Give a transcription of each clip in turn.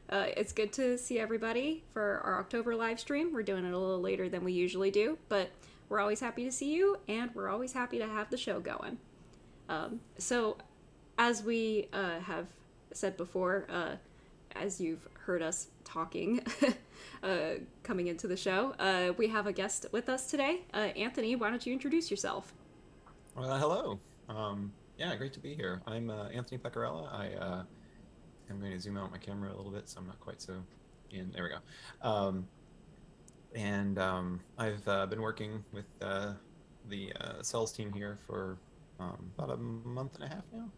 It's good to see everybody for our October live stream. We're doing it a little later than we usually do, but we're always happy to see you, and we're always happy to have the show going. So, as we have said before, as you've heard us talking coming into the show, we have a guest with us today. Anthony, why don't you introduce yourself? Well, hello. Yeah, great to be here. I'm Anthony Pecorella. I'm going to zoom out my camera a little bit so I'm not quite so in. There we go. I've been working with the sales team here for about a month and a half now.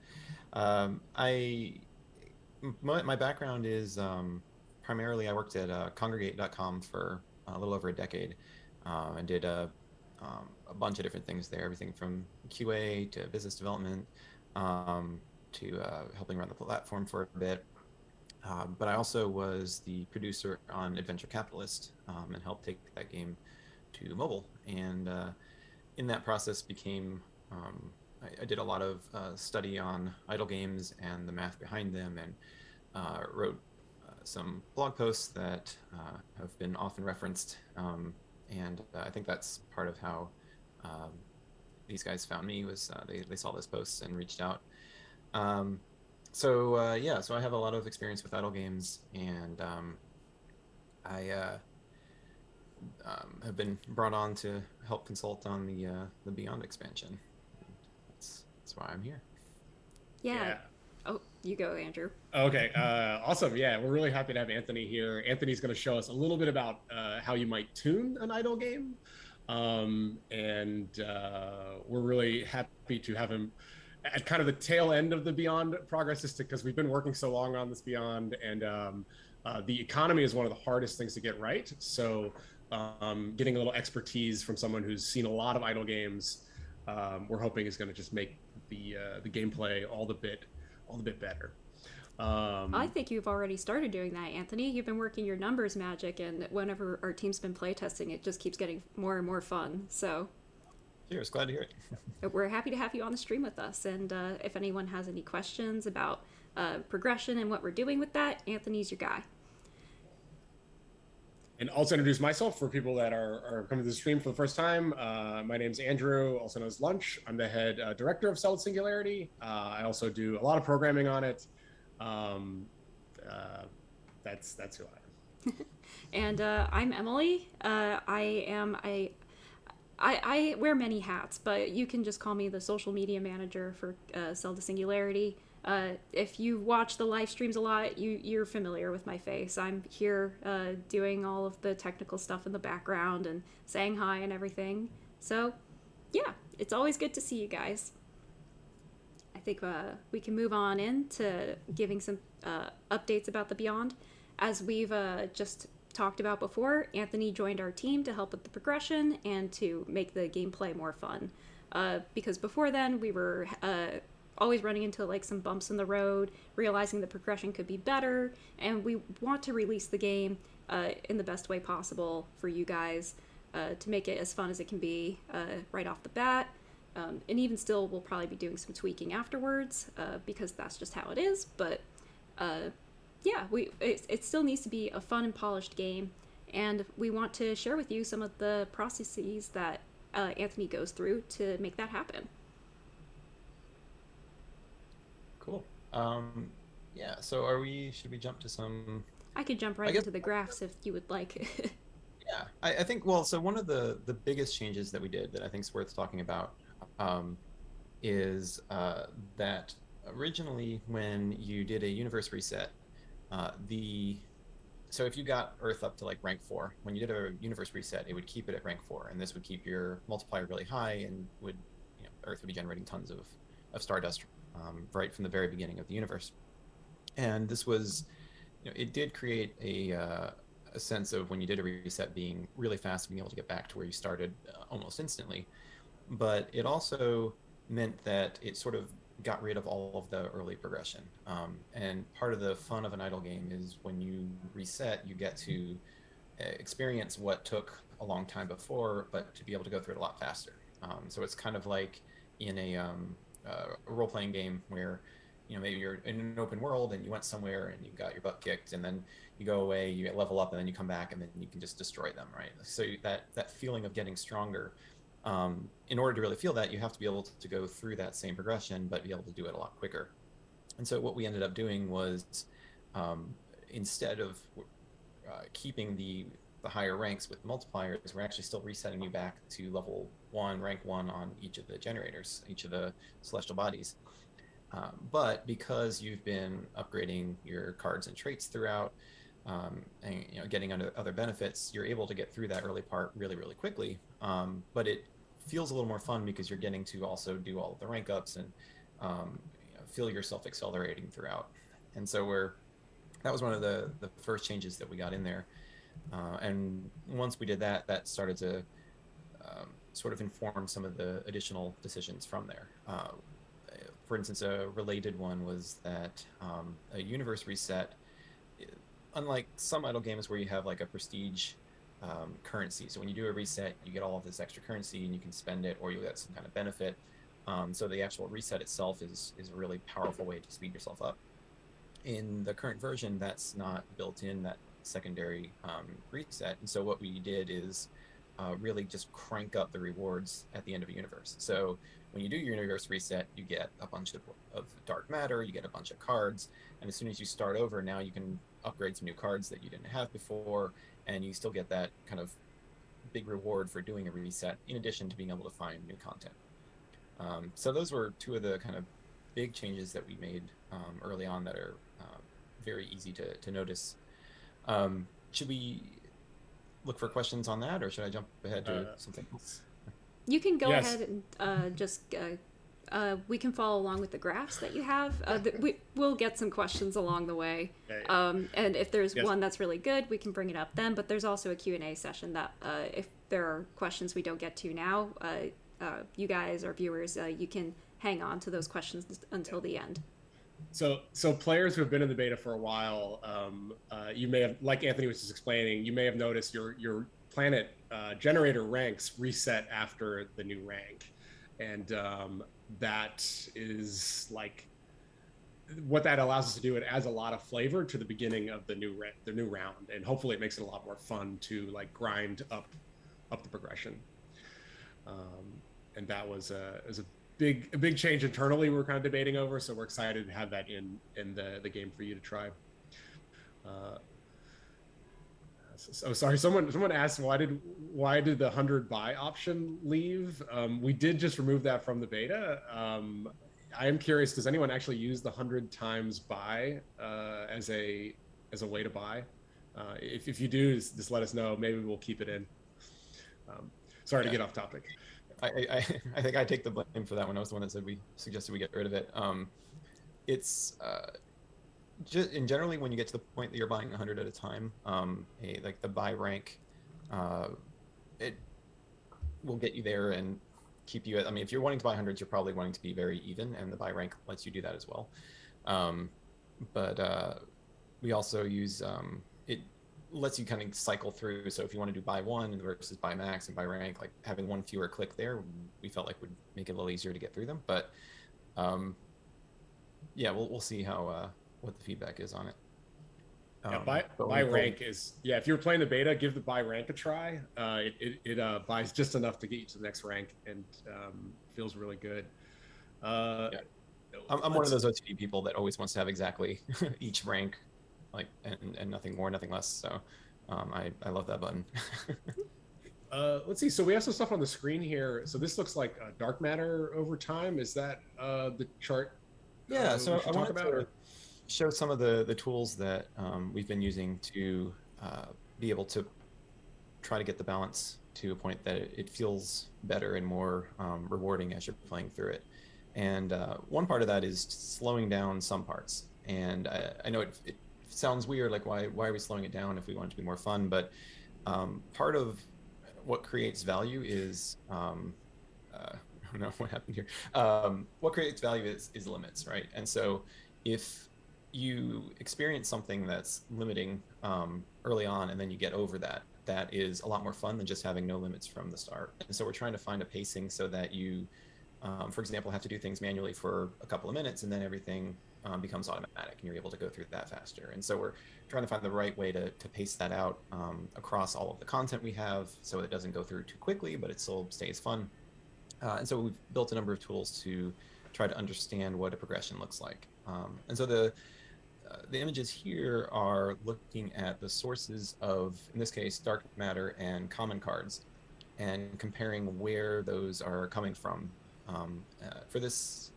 My background is primarily I worked at Congregate.com for a little over a decade and did a bunch of different things there, everything from QA to business development to helping run the platform for a bit. But I also was the producer on Adventure Capitalist and helped take that game to mobile. And in that process, I did a lot of study on idle games and the math behind them, and wrote some blog posts that have been often referenced. And I think that's part of how um, these guys found me was they saw this post and reached out. Um, so I have a lot of experience with idle games, and I have been brought on to help consult on the Beyond expansion. And that's why I'm here. Yeah. Yeah. Oh, you go, Andrew. Okay. Awesome. Yeah, we're really happy to have Anthony here. Anthony's going to show us a little bit about how you might tune an idle game, and we're really happy to have him at kind of the tail end of the Beyond progress, just because we've been working so long on this Beyond, and the economy is one of the hardest things to get right. So, getting a little expertise from someone who's seen a lot of idle games, we're hoping is going to just make the gameplay all the bit better. I Um, think you've already started doing that, Anthony. You've been working your numbers magic, and whenever our team's been playtesting, it just keeps getting more and more fun. So Cheers, glad to hear it. we're happy to have you on the stream with us. And if anyone has any questions about progression and what we're doing with that, Anthony's your guy. and also introduce myself for people that are coming to the stream for the first time. My name's Andrew, also known as Lunch. I'm the head director of Solid Singularity. I also do a lot of programming on it. Um, uh, that's who I am. And I'm Emily. I wear many hats, but you can just call me the social media manager for Zelda Singularity. If you watch the live streams a lot, you're familiar with my face. I'm here doing all of the technical stuff in the background and saying hi and everything. So, yeah, it's always good to see you guys. I think we can move on into giving some updates about the Beyond. As we've just talked about before, Anthony joined our team to help with the progression and to make the gameplay more fun. Because before then, we were always running into like some bumps in the road, realizing the progression could be better, and we want to release the game in the best way possible for you guys to make it as fun as it can be right off the bat. And even still, we'll probably be doing some tweaking afterwards because that's just how it is. But uh, yeah, it still needs to be a fun and polished game, and we want to share with you some of the processes that Anthony goes through to make that happen. Cool. Um, yeah. So should we jump to some? I could jump I right guess. into the graphs if you would like. Yeah, I think, well, so one of the biggest changes that we did that I think is worth talking about um, is that originally when you did a universe reset, the so if you got Earth up to like rank 4, when you did a universe reset, it would keep it at rank 4, and this would keep your multiplier really high, and Earth would be generating tons of stardust right from the very beginning of the universe. And this was, it did create a sense of when you did a reset being really fast, being able to get back to where you started almost instantly. But it also meant that it sort of got rid of all of the early progression. And part of the fun of an idle game is when you reset, you get to experience what took a long time before, but to be able to go through it a lot faster. So it's kind of like in a role playing game where maybe you're in an open world and you went somewhere and you got your butt kicked, and then you go away, you level up, and then you come back, and then you can just destroy them, right? So that feeling of getting stronger, in order to really feel that, you have to be able to go through that same progression, but be able to do it a lot quicker. And so what we ended up doing was, instead of keeping the higher ranks with multipliers, we're actually still resetting you back to level 1, rank 1 on each of the generators, each of the celestial bodies. But because you've been upgrading your cards and traits throughout, and getting other benefits, you're able to get through that early part really, really quickly. But it feels a little more fun because you're getting to also do all of the rank ups and feel yourself accelerating throughout. And so that was one of the first changes that we got in there. And once we did that, that started to sort of inform some of the additional decisions from there. For instance, a related one was that a universe reset, unlike some idle games where you have like a prestige currency, so when you do a reset, you get all of this extra currency and you can spend it, or you get some kind of benefit. So the actual reset itself is a really powerful way to speed yourself up. In the current version, that's not built in, that secondary reset. And so what we did is really just crank up the rewards at the end of a universe. So when you do your universe reset, you get a bunch of dark matter, you get a bunch of cards, and as soon as you start over, now you can upgrade some new cards that you didn't have before, and you still get that kind of big reward for doing a reset, in addition to being able to find new content. So those were two of the kind of big changes that we made early on that are very easy to notice. Should we look for questions on that, or should I jump ahead to something else? You can go Yes. ahead and just we can follow along with the graphs that you have. We'll get some questions along the way, and if there's Yes. one that's really good, we can bring it up then. But there's also a Q&A session that if there are questions we don't get to now, you guys, our viewers, you can hang on to those questions until the end. So players who have been in the beta for a while, you may have, like Anthony was just explaining, you may have noticed your planet generator ranks reset after the new rank, and that is like what that allows us to do. It adds a lot of flavor to the beginning of the new round, and hopefully it makes it a lot more fun to like grind up the progression. And that was a big change internally we're kind of debating over, so we're excited to have that in the game for you to try. So sorry, someone asked why did the 100 buy option leave? We did just remove that from the beta. I am curious, does anyone actually use the 100 times buy as a way to buy? If you do, just let us know. Maybe we'll keep it in. Sorry to get off topic. I think I take the blame for that one. I was the one that said we suggested we get rid of it. It's just in generally when you get to the point that you're buying 100 at a time, like the buy rank, it will get you there and keep you at. I mean, if you're wanting to buy hundreds, you're probably wanting to be very even, and the buy rank lets you do that as well. But we also use it lets you kind of cycle through. So if you want to do buy one versus buy max and buy rank, like having one fewer click there, we felt like would make it a little easier to get through them. But yeah, we'll see how what the feedback is on it. Buy rank is, if you're playing the beta, give the buy rank a try. It buys just enough to get you to the next rank, and feels really good. I'm one of those OTP people that always wants to have exactly each rank, like and nothing more, nothing less. So I love that button. Let's see. So we have some stuff on the screen here. So this looks like dark matter over time. Is that the chart? Yeah. So I wanted to show some of the tools that we've been using to be able to try to get the balance to a point that it feels better and more rewarding as you're playing through it. And one part of that is slowing down some parts. And I know it sounds weird, like why are we slowing it down if we want it to be more fun? But part of what creates value is I don't know what happened here. What creates value is limits, right? And so if you experience something that's limiting early on and then you get over that, that is a lot more fun than just having no limits from the start. And so we're trying to find a pacing so that you for example, have to do things manually for a couple of minutes, and then everything becomes automatic, and you're able to go through that faster. And so we're trying to find the right way to pace that out across all of the content we have, so it doesn't go through too quickly, but it still stays fun. And so we've built a number of tools to try to understand what a progression looks like. And so the images here are looking at the sources of, in this case, dark matter and common cards, and comparing where those are coming from. For this,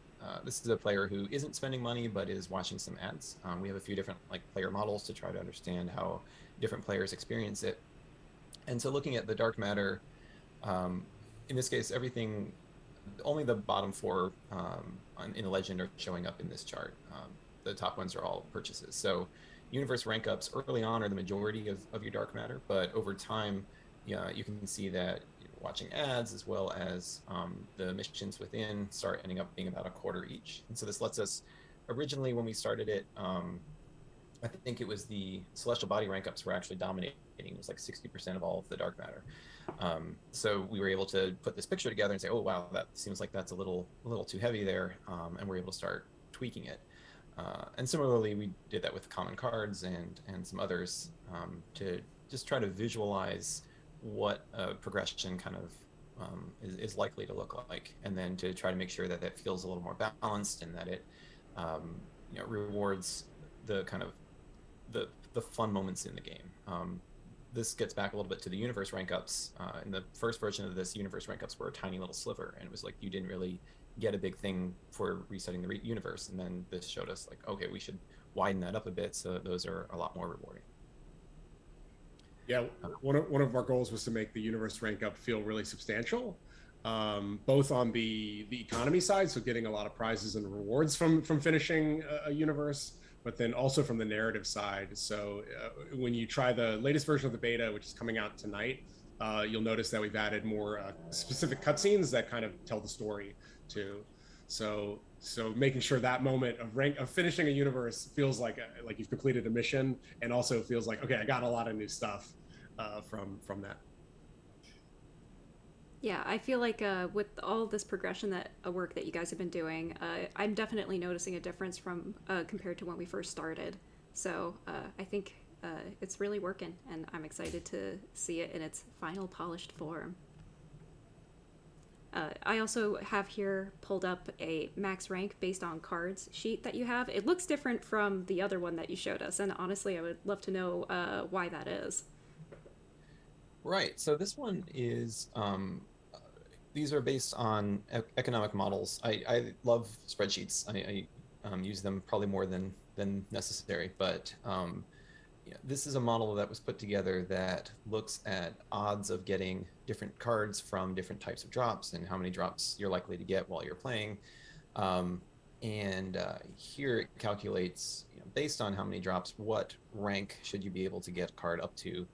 this is a player who isn't spending money but is watching some ads. We have a few different player models to try to understand how different players experience it. And so looking at the dark matter, in this case, everything, only the bottom four in the legend are showing up in this chart. The top ones are all purchases. So universe rank ups early on are the majority of your dark matter, but over time, you can see that watching ads as well as the missions within start ending up being about a quarter each. And so this lets us, originally when we started it, I think it was the celestial body rank ups were actually dominating. It was like 60% of all of the dark matter. So we were able to put this picture together and say, oh wow, that seems like that's a little too heavy there, and we're able to start tweaking it. And similarly, we did that with common cards and some others to just try to visualize what a progression kind of is likely to look like, and then to try to make sure that that feels a little more balanced and that it rewards the kind of the fun moments in the game. This gets back a little bit to the universe rank ups. In the first version of this, universe rank ups were a tiny little sliver, and it was like you didn't really get a big thing for resetting the universe. And then this showed us like, okay, we should widen that up a bit so that those are a lot more rewarding. Yeah, one of our goals was to make the universe rank up feel really substantial, both on the economy side, so getting a lot of prizes and rewards from finishing a universe, but then also from the narrative side. So when you try the latest version of the beta, which is coming out tonight, you'll notice that we've added more specific cutscenes that kind of tell the story too. So making sure that moment of finishing a universe feels like you've completed a mission, and also feels like, okay, I got a lot of new stuff from that. Yeah, I feel like with all this progression that work that you guys have been doing, I'm definitely noticing a difference from compared to when we first started. So I think it's really working, and I'm excited to see it in its final polished form. I also have here pulled up a max rank based on cards sheet that you have. It looks different from the other one that you showed us, and honestly, I would love to know why that is. Right. So this one is, these are based on economic models. I love spreadsheets. I use them probably more than necessary, but this is a model that was put together that looks at odds of getting different cards from different types of drops and how many drops you're likely to get while you're playing. And here it calculates, based on how many drops, what rank should you be able to get a card up to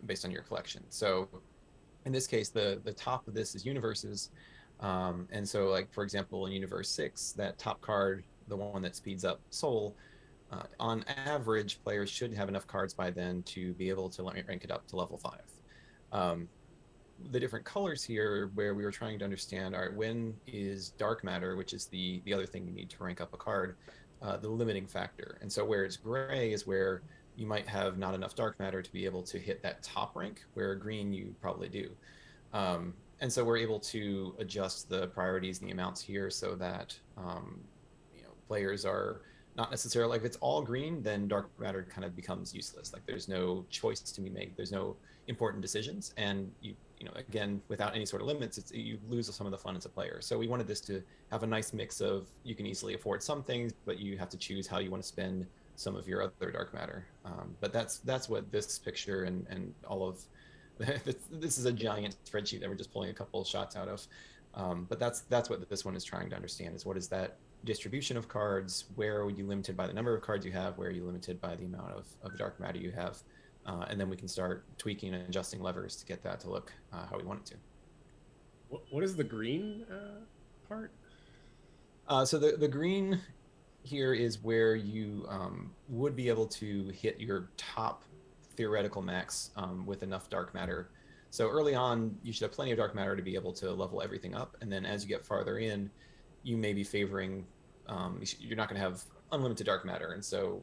based on your collection. So in this case, the top of this is universes. And so, like, for example, in Universe 6, that top card, the one that speeds up Soul, on average, players should have enough cards by then to be able to rank it up to level 5. The different colors here, where we were trying to understand, all right, when is dark matter, which is the other thing you need to rank up a card, the limiting factor. And so where it's gray is where you might have not enough dark matter to be able to hit that top rank, where green you probably do. And so we're able to adjust the priorities and the amounts here so that players are not necessarily, like, if it's all green, then dark matter kind of becomes useless. Like, there's no choice to be made, there's no important decisions, and again, without any sort of limits, you lose some of the fun as a player. So we wanted this to have a nice mix of, you can easily afford some things, but you have to choose how you want to spend some of your other dark matter. But that's what this picture and all of this is a giant spreadsheet that we're just pulling a couple of shots out of. But that's what this one is trying to understand, is what is that distribution of cards, where are you limited by the number of cards you have, where are you limited by the amount of dark matter you have, and then we can start tweaking and adjusting levers to get that to look how we want it to. What is the green part? So the green here is where you would be able to hit your top theoretical max with enough dark matter. So early on, you should have plenty of dark matter to be able to level everything up, and then as you get farther in, you may be favoring you're not going to have unlimited dark matter, and so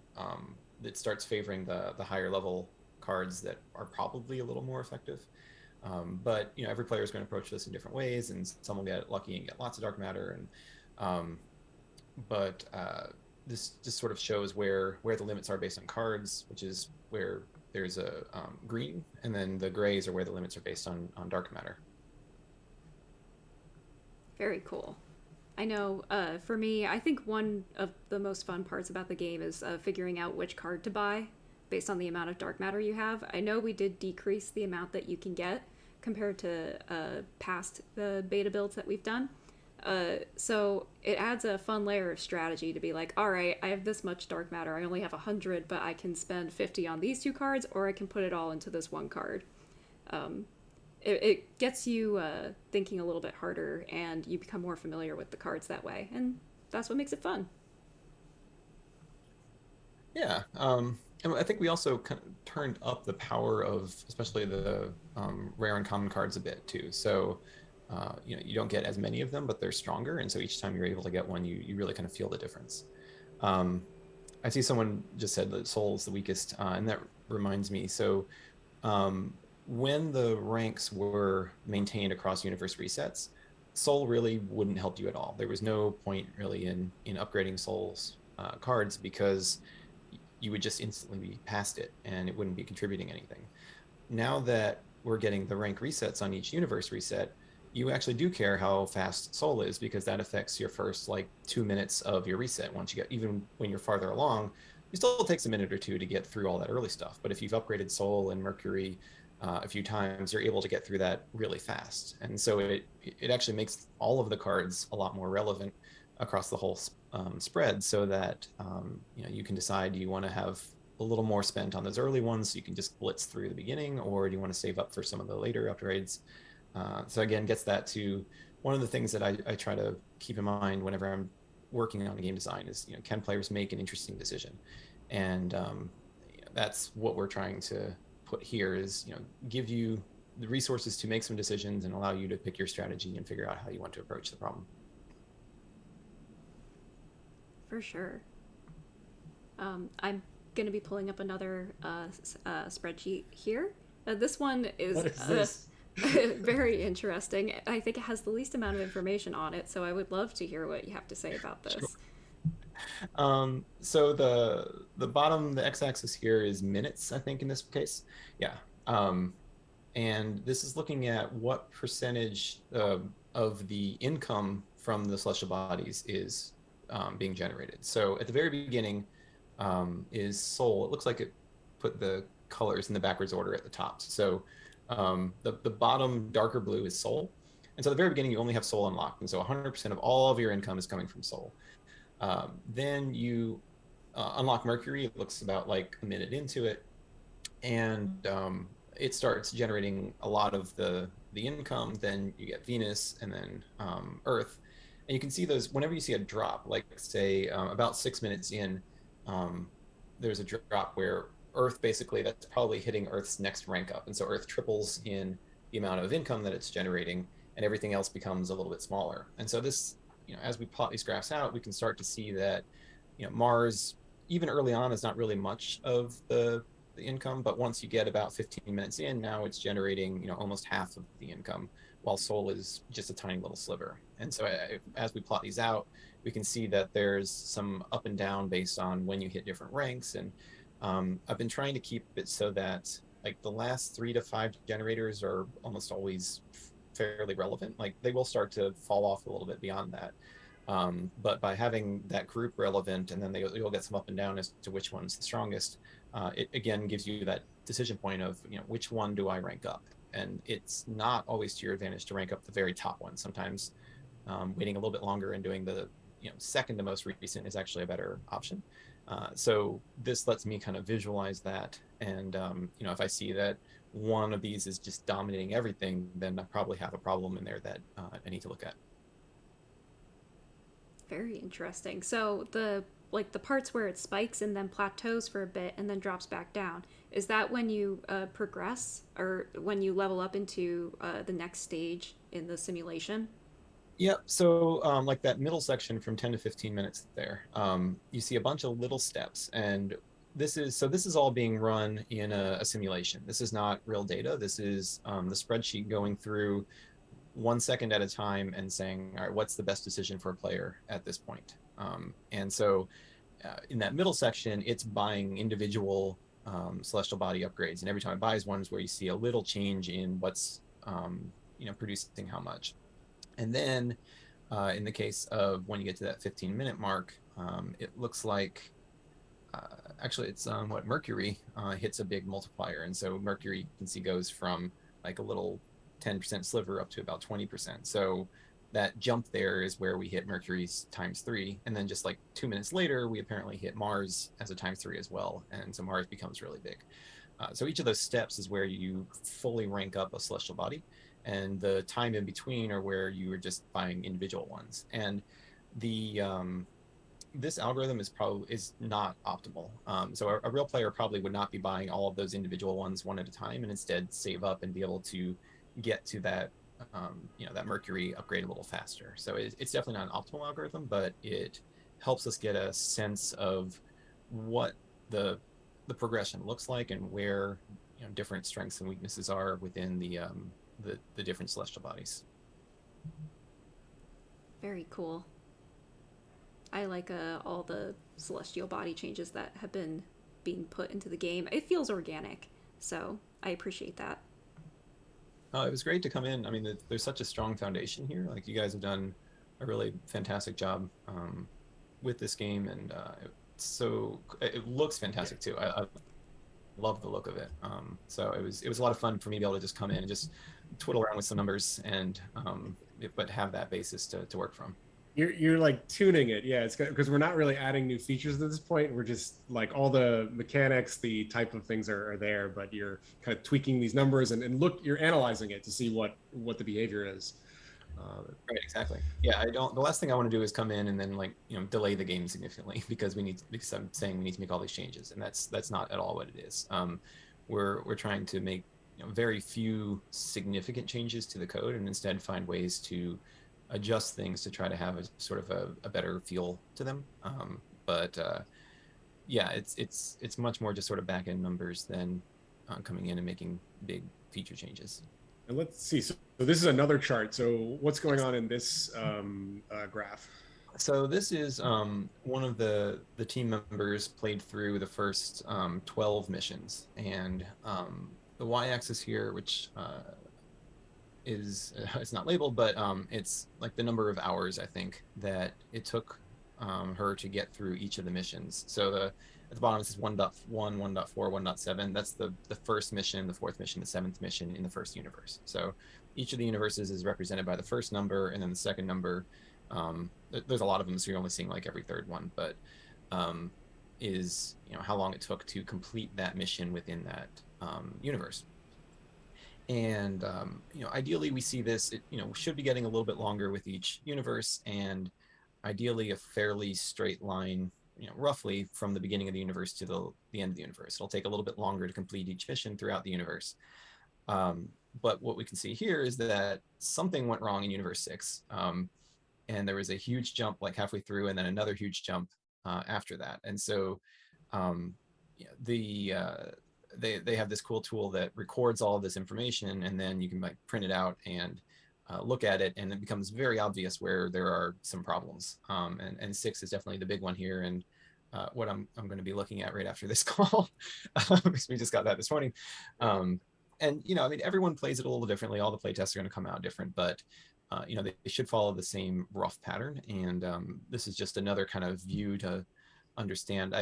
it starts favoring the higher level cards that are probably a little more effective. But every player is going to approach this in different ways, and some will get lucky and get lots of dark matter, and um, but this just sort of shows where the limits are based on cards, which is where there's a green, and then the grays are where the limits are based on dark matter. Very cool. I know, for me, I think one of the most fun parts about the game is figuring out which card to buy based on the amount of dark matter you have. I know we did decrease the amount that you can get compared to past the beta builds that we've done. So it adds a fun layer of strategy to be like, all right, I have this much dark matter. I only have 100, but I can spend 50 on these two cards, or I can put it all into this one card. Um, it gets you thinking a little bit harder, and you become more familiar with the cards that way, and that's what makes it fun. Yeah, and I think we also kind of turned up the power of especially the rare and common cards a bit too. So you don't get as many of them, but they're stronger, and so each time you're able to get one, you really kind of feel the difference. Um, I see someone just said that Soul is the weakest, and that reminds me. So um, when the ranks were maintained across universe resets, Soul really wouldn't help you at all. There was no point really in upgrading Soul's cards because you would just instantly be past it and it wouldn't be contributing anything. Now that we're getting the rank resets on each universe reset, you actually do care how fast Soul is because that affects your first like 2 minutes of your reset. Once you get, even when you're farther along, it still takes a minute or two to get through all that early stuff. But if you've upgraded Soul and Mercury a few times, you're able to get through that really fast. And so it actually makes all of the cards a lot more relevant across the whole spread, so that you can decide, do you want to have a little more spent on those early ones so you can just blitz through the beginning, or do you want to save up for some of the later upgrades? So again, gets that to one of the things that I try to keep in mind whenever I'm working on a game design is, can players make an interesting decision? And that's what we're trying to put here is, give you the resources to make some decisions and allow you to pick your strategy and figure out how you want to approach the problem. For sure. I'm going to be pulling up another spreadsheet here. This one is What is this? very interesting. I think it has the least amount of information on it, so I would love to hear what you have to say about this. Sure. So the bottom, the x-axis here is minutes, I think in this case. Yeah. And this is looking at what percentage of the income from the celestial bodies is being generated. So at the very beginning is Soul. It looks like it put the colors in the backwards order at the top. So the bottom darker blue is Soul. And so at the very beginning, you only have Soul unlocked. And so 100% of all of your income is coming from Soul. Then you unlock Mercury. It looks about like a minute into it. And it starts generating a lot of the income. Then you get Venus and then Earth. And you can see those whenever you see a drop, like say about 6 minutes in, there's a drop where Earth basically, that's probably hitting Earth's next rank up. And so Earth triples in the amount of income that it's generating, and everything else becomes a little bit smaller. And so this, as we plot these graphs out, we can start to see that, Mars, even early on, is not really much of the income, but once you get about 15 minutes in, now it's generating, almost half of the income, while Soul is just a tiny little sliver. And so as we plot these out, we can see that there's some up and down based on when you hit different ranks. And I've been trying to keep it so that like the last 3 to 5 generators are almost always fairly relevant. Like they will start to fall off a little bit beyond that. But by having that group relevant, and then you'll get some up and down as to which one's the strongest, it again gives you that decision point of, which one do I rank up? And it's not always to your advantage to rank up the very top one. Sometimes waiting a little bit longer and doing the second to most recent is actually a better option. So this lets me kind of visualize that. And if I see that one of these is just dominating everything, then I probably have a problem in there that I need to look at. Very interesting. So the parts where it spikes and then plateaus for a bit and then drops back down, is that when you progress or when you level up into the next stage in the simulation? Yep. So, like that middle section from 10 to 15 minutes there, you see a bunch of little steps, and this is all being run in a simulation. This is not real data. This is the spreadsheet going through 1 second at a time and saying, all right, what's the best decision for a player at this point? And so, in that middle section, it's buying individual celestial body upgrades, and every time it buys one is where you see a little change in what's producing how much. And then in the case of when you get to that 15-minute mark, it looks like actually it's what Mercury hits a big multiplier. And so Mercury, you can see, goes from like a little 10% sliver up to about 20%. So that jump there is where we hit Mercury's ×3. And then just like 2 minutes later, we apparently hit Mars as a ×3 as well. And so Mars becomes really big. So each of those steps is where you fully rank up a celestial body, and the time in between are where you are just buying individual ones. And the this algorithm is not optimal. So a real player probably would not be buying all of those individual ones one at a time, and instead save up and be able to get to that that Mercury upgrade a little faster. So it's definitely not an optimal algorithm, but it helps us get a sense of what the progression looks like and where different strengths and weaknesses are within the different celestial bodies. Very cool. I like all the celestial body changes that have been being put into the game. It feels organic, so I appreciate that. It was great to come in. I mean, there's such a strong foundation here. Like, you guys have done a really fantastic job with this game, and it looks fantastic too. I love the look of it. So it was a lot of fun for me to be able to just come in and just twiddle around with some numbers and but have that basis to work from. You're like tuning it, yeah. It's because we're not really adding new features at this point. We're just like all the mechanics, the type of things are there, but you're kind of tweaking these numbers and you're analyzing it to see what the behavior is. Right, exactly. Yeah, I don't. The last thing I want to do is come in and then delay the game significantly because I'm saying we need to make all these changes, and that's not at all what it is. We're trying to make very few significant changes to the code, and instead find ways to adjust things to try to have a sort of a better feel to them. But yeah, it's much more just sort of back end numbers than coming in and making big feature changes. And let's see. So this is another chart. So what's going on in this graph? So this is one of the team members played through the first 12 missions, and the y-axis here, which is it's not labeled, but it's like the number of hours I think that it took her to get through each of the missions. So at the bottom it says 1.1, 1.4, 1.7. That's the first mission, the fourth mission, the seventh mission in the first universe. So each of the universes is represented by the first number, and then the second number. There's a lot of them, so you're only seeing like every third one, but is how long it took to complete that mission within that universe. And ideally we see this, it should be getting a little bit longer with each universe, and ideally a fairly straight line, roughly from the beginning of the universe to the end of the universe. It'll take a little bit longer to complete each mission throughout the universe. But what we can see here is that something went wrong in universe 6, and there was a huge jump like halfway through, and then another huge jump after that. And so they have this cool tool that records all of this information, and then you can like print it out and look at it, and it becomes very obvious where there are some problems. And 6 is definitely the big one here, and what I'm going to be looking at right after this call, because we just got that this morning. And I mean, everyone plays it a little differently. All the play tests are going to come out different, but they should follow the same rough pattern. And this is just another kind of view to understand.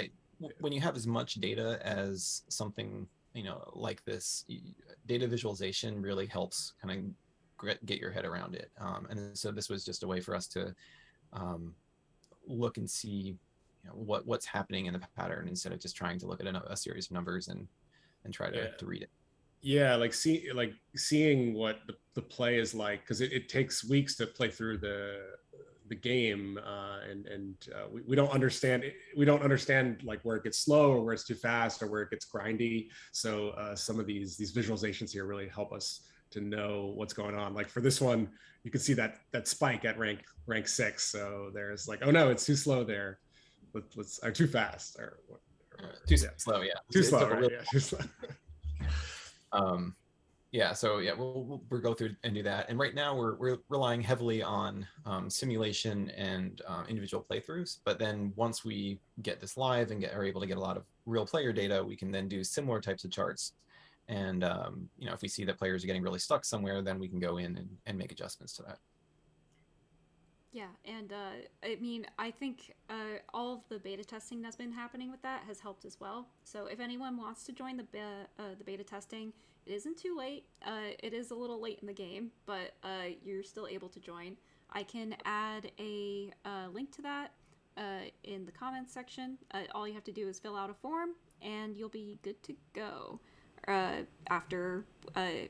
When you have as much data as something like this, data visualization really helps kind of get your head around it. And so this was just a way for us to look and see what's happening in the pattern, instead of just trying to look at a series of numbers and try to read it. Yeah, like seeing what the play is like, because it takes weeks to play through the game, and we don't understand like where it gets slow or where it's too fast or where it gets grindy. So some of these visualizations here really help us to know what's going on. Like for this one, you can see that spike at rank 6. So there's like, oh no, it's too slow there. Let's or too fast or too slow. Yeah, too slow. Right? Really, yeah, too slow. Yeah, so yeah, we'll go through and do that. And right now we're relying heavily on simulation and individual playthroughs. But then once we get this live and are able to get a lot of real player data, we can then do similar types of charts. And you know, if we see that players are getting really stuck somewhere, then we can go in and make adjustments to that. Yeah, and I mean, I think all of the beta testing that's been happening with that has helped as well. So if anyone wants to join the beta testing, it isn't too late. It is a little late in the game, but you're still able to join. I can add a link to that in the comments section. All you have to do is fill out a form, and you'll be good to go after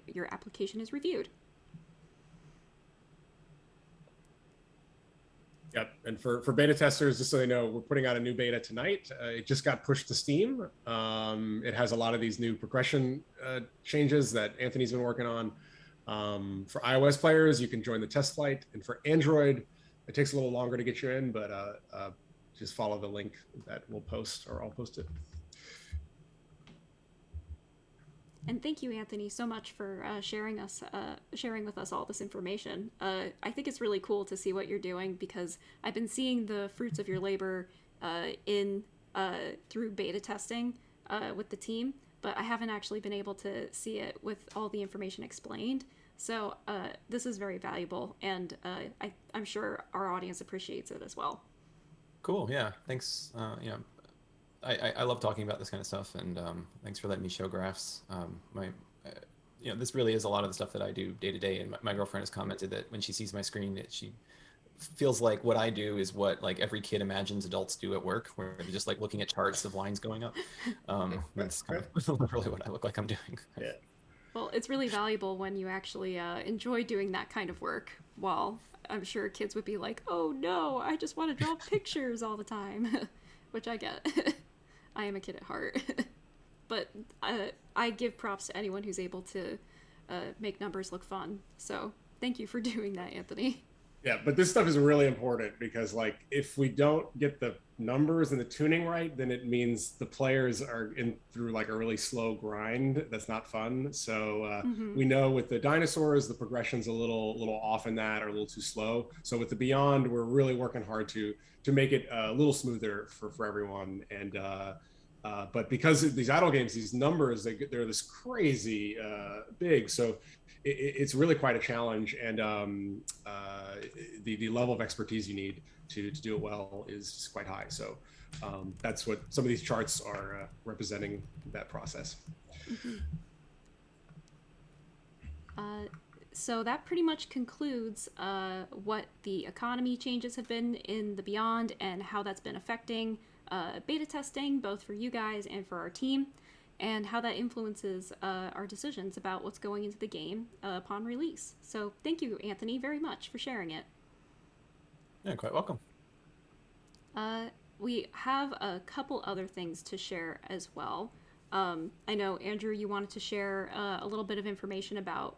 your application is reviewed. Yep, and for beta testers, just so they know, we're putting out a new beta tonight. It just got pushed to Steam. It has a lot of these new progression changes that Anthony's been working on. For iOS players, you can join the test flight, and for Android, it takes a little longer to get you in, but just follow the link that we'll post, or I'll post it. And thank you, Anthony, so much for sharing with us all this information. I think it's really cool to see what you're doing, because I've been seeing the fruits of your labor through beta testing with the team, but I haven't actually been able to see it with all the information explained. So this is very valuable, and I'm sure our audience appreciates it as well. Cool. Yeah. Thanks. You know, I love talking about this kind of stuff, and thanks for letting me show graphs. You know, this really is a lot of the stuff that I do day to day, and my girlfriend has commented that when she sees my screen, that she feels like what I do is what like every kid imagines adults do at work, where they're just like looking at charts of lines going up. That's kind of literally what I look like I'm doing. Yeah. Well, it's really valuable when you actually enjoy doing that kind of work, while I'm sure kids would be like, oh no, I just want to draw pictures all the time, which I get. I am a kid at heart. But I give props to anyone who's able to make numbers look fun. So thank you for doing that, Anthony. Yeah, but this stuff is really important, because like if we don't get the numbers and the tuning right, then it means the players are in through like a really slow grind that's not fun. So we know with the dinosaurs, the progression's a little off in that, or a little too slow. So with the Beyond, we're really working hard to make it a little smoother for everyone. And but because of these idle games, these numbers, they're this crazy big. So it's really quite a challenge, and the level of expertise you need to do it well is quite high. So that's what some of these charts are representing, that process. So that pretty much concludes what the economy changes have been in the Beyond, and how that's been affecting beta testing, both for you guys and for our team, and how that influences our decisions about what's going into the game upon release. So thank you, Anthony, very much for sharing it. Yeah, quite welcome. We have a couple other things to share as well. I know, Andrew, you wanted to share a little bit of information about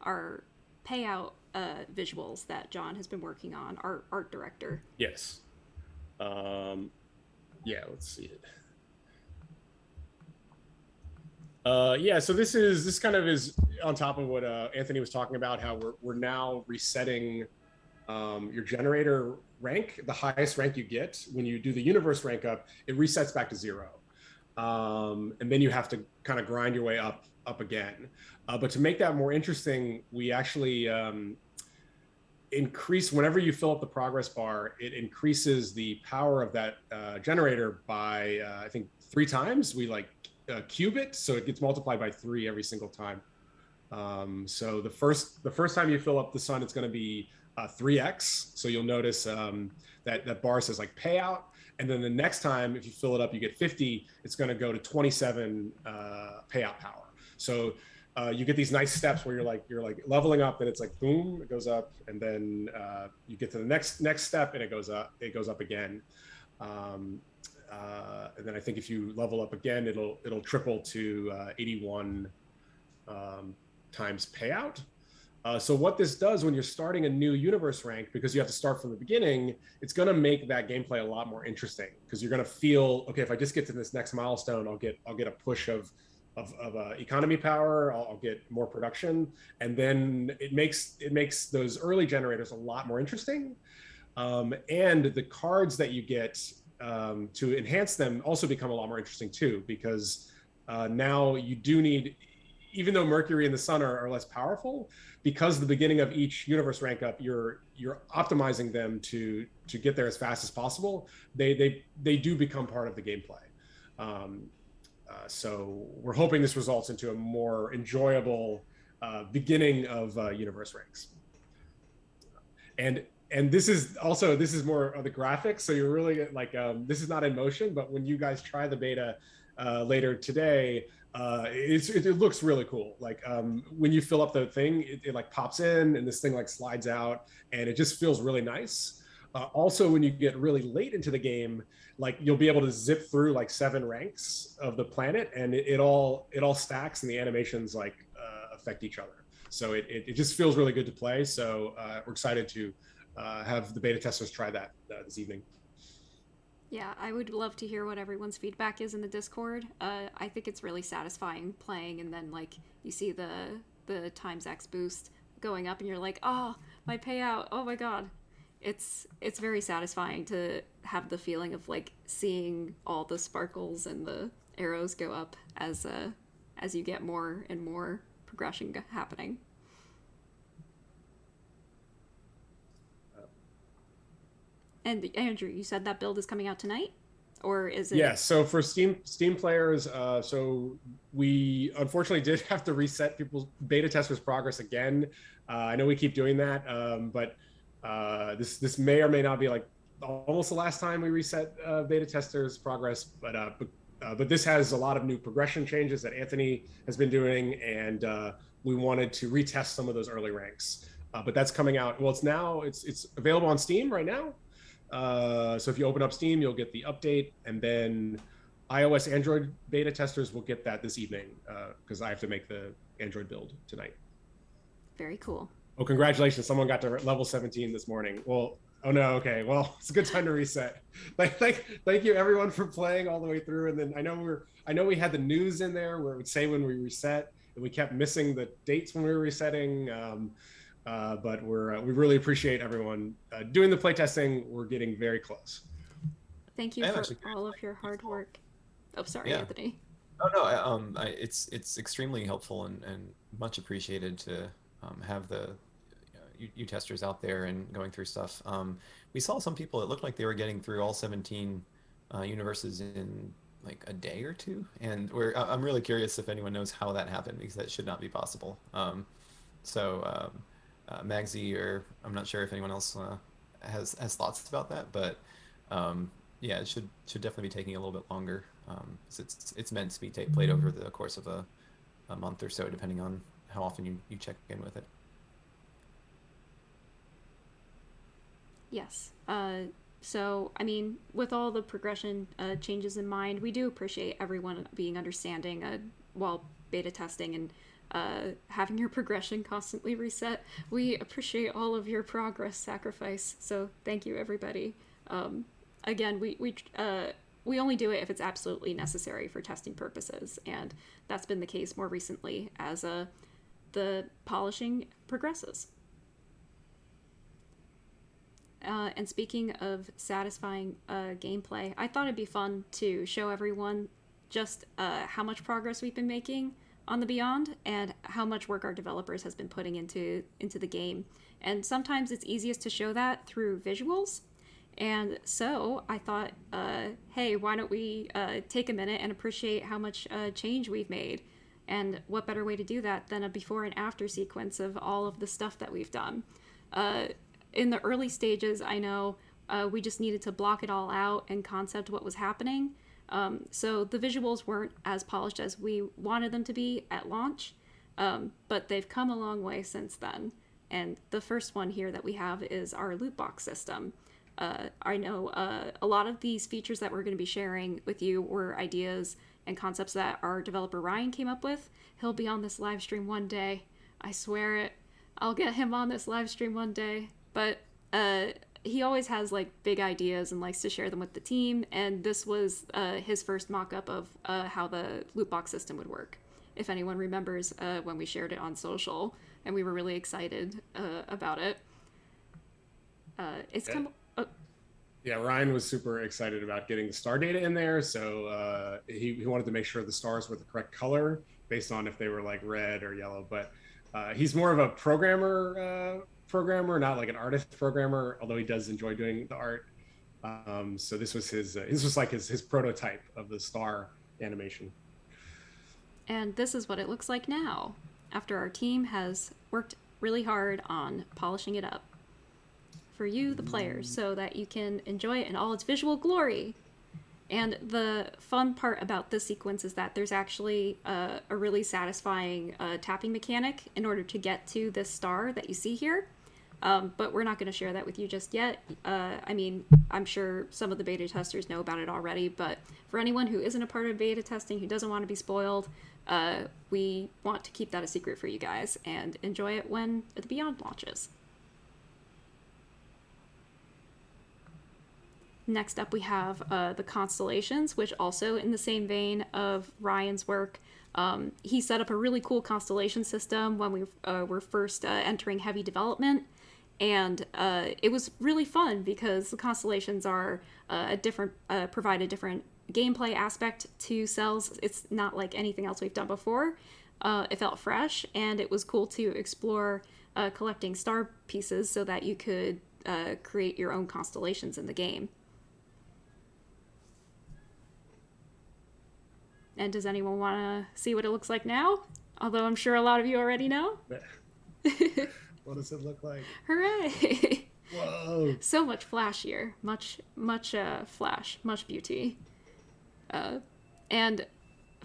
our Payout visuals that John has been working on, our art director. Yes. Yeah, let's see it. Yeah, so this kind of is on top of what Anthony was talking about, how we're now resetting your generator rank. The highest rank you get when you do the universe rank up, it resets back to 0. And then you have to kind of grind your way up again. But to make that more interesting, we actually increase, whenever you fill up the progress bar, it increases the power of that generator by I think 3 times. We like cube it, so it gets multiplied by 3 every single time. So the first time you fill up the sun, it's going to be 3x. So you'll notice that bar says like payout, and then the next time if you fill it up, you get 50. It's going to go to 27 payout power. So you get these nice steps where you're like leveling up, and it's like boom, it goes up, and then you get to the next step, and it goes up again. And then I think if you level up again, it'll triple to 81 times payout. So what this does when you're starting a new universe rank, because you have to start from the beginning, it's going to make that gameplay a lot more interesting, because you're going to feel, okay, if I just get to this next milestone, I'll get a push of economy power, I'll get more production, and then it makes those early generators a lot more interesting. And the cards that you get to enhance them also become a lot more interesting too, because now you do need, even though Mercury and the Sun are less powerful, because the beginning of each universe rank up, you're optimizing them to get there as fast as possible. They do become part of the gameplay. So we're hoping this results into a more enjoyable beginning of universe ranks. And this is more of the graphics, so you're really like, this is not in motion, but when you guys try the beta later today, it looks really cool. Like when you fill up the thing, it like pops in and this thing like slides out, and it just feels really nice. Also, when you get really late into the game, like you'll be able to zip through like 7 ranks of the planet, and it all stacks, and the animations like affect each other. So it just feels really good to play. So we're excited to have the beta testers try that this evening. Yeah, I would love to hear what everyone's feedback is in the Discord. I think it's really satisfying playing, and then like you see the times X boost going up, and you're like, oh, my payout! Oh my god, it's very satisfying to have the feeling of like seeing all the sparkles and the arrows go up as you get more and more progression happening. And Andrew, you said that build is coming out tonight, or is it? Yeah. So for Steam players, so we unfortunately did have to reset people's beta testers' progress again. I know we keep doing that, but this may or may not be like almost the last time we reset beta testers' progress. But this has a lot of new progression changes that Anthony has been doing, and we wanted to retest some of those early ranks. But that's coming out. Well, it's available on Steam right now. So if you open up Steam, you'll get the update, and then iOS, Android beta testers will get that this evening, because I have to make the Android build tonight. Very cool. Oh, congratulations! Someone got to level 17 this morning. Well, oh no, okay. Well, it's a good time to reset. Thank you everyone for playing all the way through. And then I know we had the news in there where it would say when we reset, and we kept missing the dates when we were resetting. But we really appreciate everyone doing the playtesting. We're getting very close. Thank you for all of your hard work. Oh, sorry, Anthony. Oh no, it's extremely helpful and much appreciated to have the you testers out there and going through stuff. We saw some people, it looked like they were getting through all 17 universes in like a day or two, and I'm really curious if anyone knows how that happened, because that should not be possible. Magsy, or I'm not sure if anyone else has thoughts about that, but yeah, it should definitely be taking a little bit longer. It's meant to be played over the course of a month or so, depending on how often you check in with it. Yes. So, I mean, with all the progression changes in mind, we do appreciate everyone being understanding while beta testing and having your progression constantly reset. We appreciate all of your progress sacrifice, so thank you, everybody. Again, we only do it if it's absolutely necessary for testing purposes, and that's been the case more recently as the polishing progresses. And speaking of satisfying gameplay, I thought it'd be fun to show everyone just how much progress we've been making on the Beyond, and how much work our developers has been putting into the game. And sometimes it's easiest to show that through visuals. And so I thought, hey, why don't we take a minute and appreciate how much change we've made? And what better way to do that than a before and after sequence of all of the stuff that we've done. In the early stages, I know we just needed to block it all out and concept what was happening. So the visuals weren't as polished as we wanted them to be at launch, but they've come a long way since then. And the first one here that we have is our loot box system. I know a lot of these features that we're going to be sharing with you were ideas and concepts that our developer Ryan came up with. He'll be on this live stream one day. I swear it. I'll get him on this live stream one day. But he always has like big ideas and likes to share them with the team. And this was his first mock-up of how the loot box system would work. If anyone remembers when we shared it on social, and we were really excited about it. It's come. Yeah, Ryan was super excited about getting the star data in there. So he wanted to make sure the stars were the correct color based on if they were like red or yellow. But he's more of a programmer, not like an artist programmer, although he does enjoy doing the art. So this was his prototype of the star animation. And this is what it looks like now, after our team has worked really hard on polishing it up for you, the players, so that you can enjoy it in all its visual glory. And the fun part about this sequence is that there's actually a really satisfying tapping mechanic in order to get to this star that you see here. But we're not going to share that with you just yet. I mean, I'm sure some of the beta testers know about it already, but for anyone who isn't a part of beta testing, who doesn't want to be spoiled, we want to keep that a secret for you guys and enjoy it when the Beyond launches. Next up, we have the Constellations, which also in the same vein of Ryan's work. He set up a really cool constellation system when we were first entering heavy development. And it was really fun because the constellations are provide a different gameplay aspect to cells. It's not like anything else we've done before. It felt fresh, and it was cool to explore collecting star pieces so that you could create your own constellations in the game. And does anyone want to see what it looks like now? Although I'm sure a lot of you already know. What does it look like? Hooray! Whoa! So much flashier, much flash, much beauty. And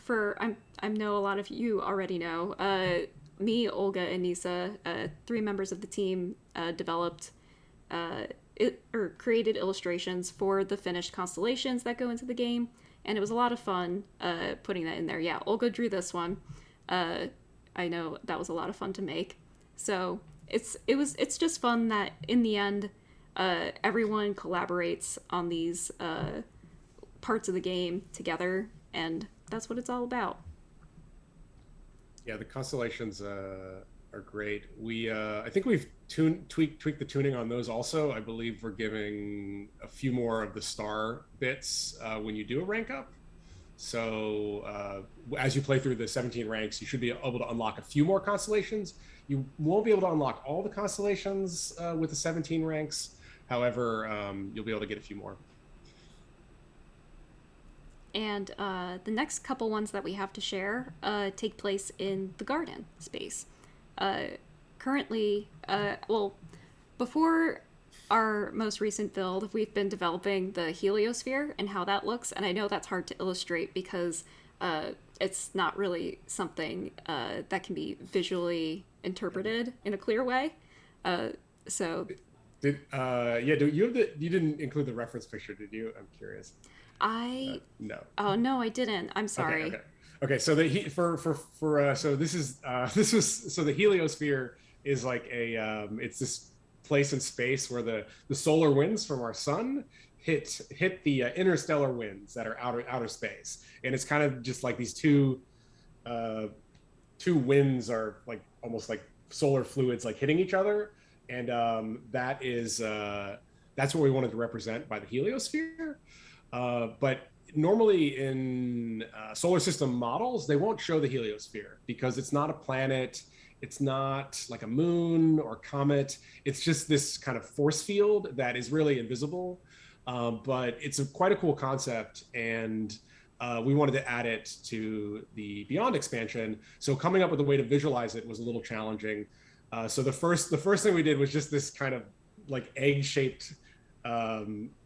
I know a lot of you already know. Me, Olga, and Nisa, 3 members of the team, developed created illustrations for the finished constellations that go into the game, and it was a lot of fun putting that in there. Yeah, Olga drew this one. I know that was a lot of fun to make. So it's just fun that in the end, everyone collaborates on these parts of the game together, and that's what it's all about. Yeah, the constellations are great. We I think we've tweaked the tuning on those also. I believe we're giving a few more of the star bits when you do a rank up. So as you play through the 17 ranks, you should be able to unlock a few more constellations. You won't be able to unlock all the constellations with the 17 ranks. However, you'll be able to get a few more. And the next couple ones that we have to share take place in the garden space. Currently, before our most recent build, we've been developing the Heliosphere and how that looks. And I know that's hard to illustrate because it's not really something that can be visually interpreted in a clear way. So you didn't include the reference picture, did you? I'm curious. No. Oh no, I didn't. I'm sorry. Okay. So the Heliosphere is like it's this place in space where the solar winds from our sun hit the interstellar winds that are outer space, and it's kind of just like these two winds are like almost like solar fluids like hitting each other, and that's what we wanted to represent by the Heliosphere. But normally in solar system models, they won't show the Heliosphere because it's not a planet. It's not like a moon or comet. It's just this kind of force field that is really invisible. But it's quite a cool concept, and we wanted to add it to the Beyond expansion. So coming up with a way to visualize it was a little challenging. So the first thing we did was just this kind of like egg-shaped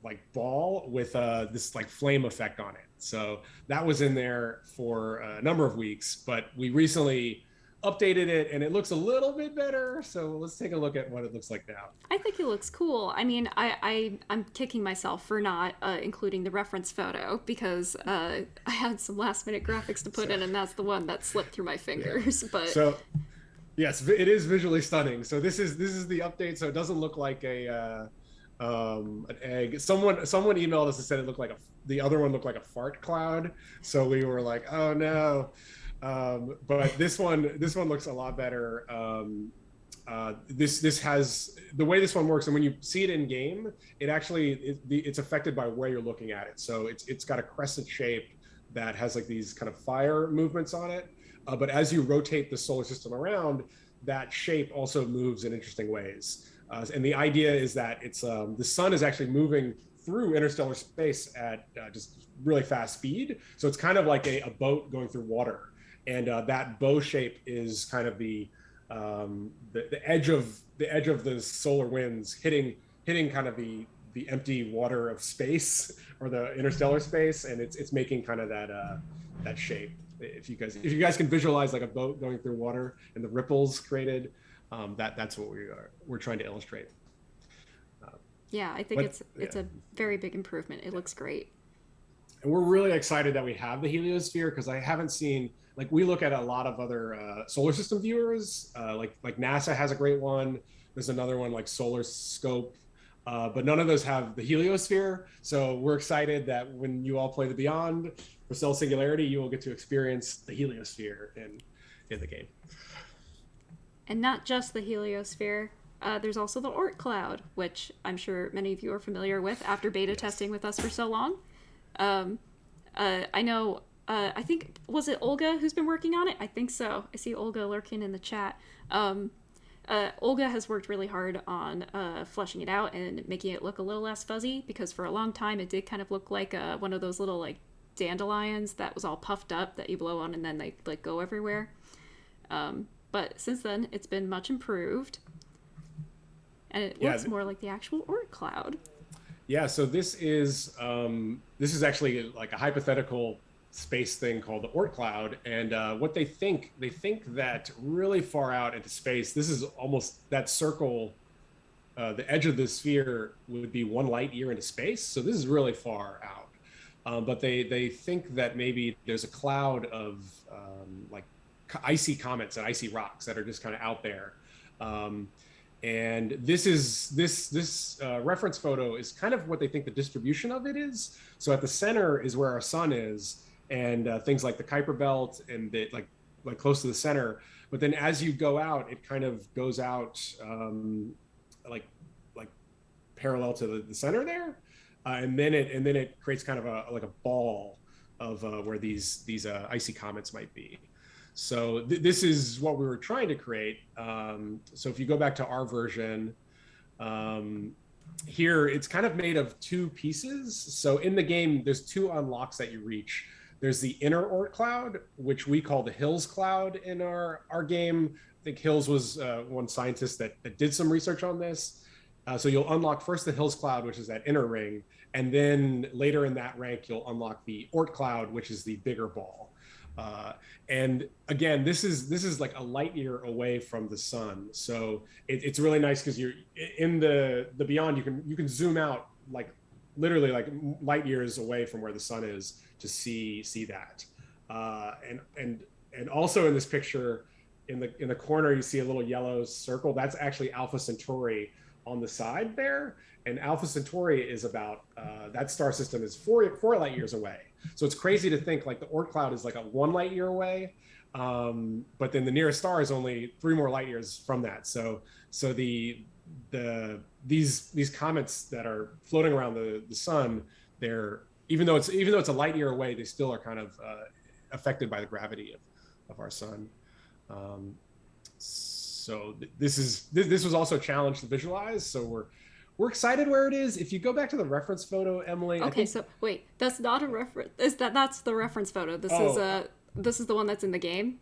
like ball with this like flame effect on it. So that was in there for a number of weeks, but we recently updated it and it looks a little bit better. So let's take a look at what it looks like now. I think it looks cool. I mean, I'm kicking myself for not including the reference photo because I had some last minute graphics to put in, and that's the one that slipped through my fingers. Yeah. But so Yes, it is visually stunning. So this is the update. So it doesn't look like an egg. Someone emailed us and said it looked like the other one looked like a fart cloud. So we were like, oh no. But this one looks a lot better. This has the way this one works, and when you see it in game, it's affected by where you're looking at it. So it's got a crescent shape that has like these kind of fire movements on it. But as you rotate the solar system around, that shape also moves in interesting ways. And the idea is that it's the sun is actually moving through interstellar space at just really fast speed. So it's kind of like a boat going through water. And that bow shape is kind of the edge of the solar winds hitting kind of the empty water of space or the interstellar space, and it's making kind of that shape. If you guys can visualize like a boat going through water and the ripples created, that's what we're trying to illustrate. Yeah, I think it's a very big improvement. It looks great. And we're really excited that we have the Heliosphere, because I haven't seen, like, we look at a lot of other solar system viewers, like NASA has a great one. There's another one like Solar Scope, but none of those have the Heliosphere. So we're excited that when you all play the Beyond for Cell Singularity, you will get to experience the Heliosphere in the game. And not just the Heliosphere. There's also the Oort cloud, which I'm sure many of you are familiar with after beta testing with us for so long. I know, I think, was it Olga who's been working on it? I think so. I see Olga lurking in the chat. Olga has worked really hard on fleshing it out and making it look a little less fuzzy, because for a long time it did kind of look like one of those little like dandelions that was all puffed up that you blow on and then they like go everywhere. But since then it's been much improved, and it looks more like the actual Oort cloud. Yeah, so this is actually like a hypothetical space thing called the Oort cloud, and what they think that really far out into space, this is almost that circle, the edge of the sphere would be 1 light year into space, so this is really far out. But they think that maybe there's a cloud of like icy comets and icy rocks that are just kind of out there. And this reference photo is kind of what they think the distribution of it is. So at the center is where our sun is, and things like the Kuiper belt and like close to the center. But then as you go out, it kind of goes out like parallel to the center there, and then it creates kind of a ball of where these icy comets might be. So this is what we were trying to create. So if you go back to our version, here it's kind of made of 2 pieces. So in the game, there's 2 unlocks that you reach. There's the inner Oort cloud, which we call the Hills cloud in our game. I think Hills was one scientist that did some research on this. So you'll unlock first the Hills cloud, which is that inner ring. And then later in that rank, you'll unlock the Oort cloud, which is the bigger ball. And again, this is like a light year away from the sun. So it's really nice because you're in the Beyond, you can zoom out like literally like light years away from where the sun is to see that. And also in this picture, in the corner, you see a little yellow circle. That's actually Alpha Centauri on the side there. And Alpha Centauri is about, that star system is 4 light years away. So it's crazy to think like the Oort cloud is like a 1 light year away, but then the nearest star is only 3 more light years from that. So these comets that are floating around the sun, they're even though it's a light year away, they still are kind of affected by the gravity of our sun. So this was also a challenge to visualize. So we're excited where it is. If you go back to the reference photo, Emily. Okay, so wait, that's not a reference. That's the reference photo. This is the one that's in the game.